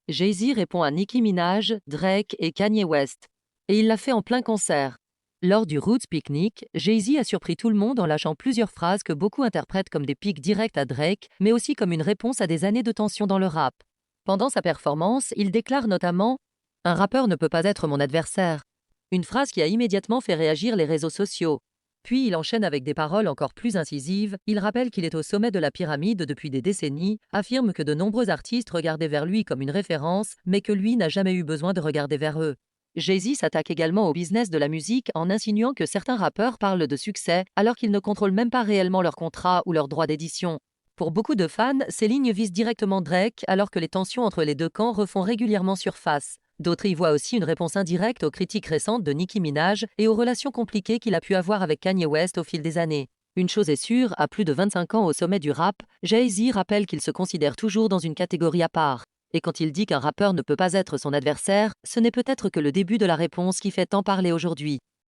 Jay-Z répond à Nicki Minaj, Drake et Kanye West. Et il l'a fait en plein concert. Lors du Roots Picnic, Jay-Z a surpris tout le monde en lâchant plusieurs phrases que beaucoup interprètent comme des pics directs à Drake, mais aussi comme une réponse à des années de tension dans le rap. Pendant sa performance, il déclare notamment « Un rappeur ne peut pas être mon adversaire », une phrase qui a immédiatement fait réagir les réseaux sociaux. Puis il enchaîne avec des paroles encore plus incisives, il rappelle qu'il est au sommet de la pyramide depuis des décennies, affirme que de nombreux artistes regardaient vers lui comme une référence, mais que lui n'a jamais eu besoin de regarder vers eux. Jay-Z s'attaque également au business de la musique en insinuant que certains rappeurs parlent de succès alors qu'ils ne contrôlent même pas réellement leur contrat ou leurs droits d'édition. Pour beaucoup de fans, ces lignes visent directement Drake alors que les tensions entre les deux camps refont régulièrement surface. D'autres y voient aussi une réponse indirecte aux critiques récentes de Nicki Minaj et aux relations compliquées qu'il a pu avoir avec Kanye West au fil des années. Une chose est sûre, à plus de 25 ans au sommet du rap, Jay-Z rappelle qu'il se considère toujours dans une catégorie à part. Et quand il dit qu'un rappeur ne peut pas être son adversaire, ce n'est peut-être que le début de la réponse qui fait tant parler aujourd'hui.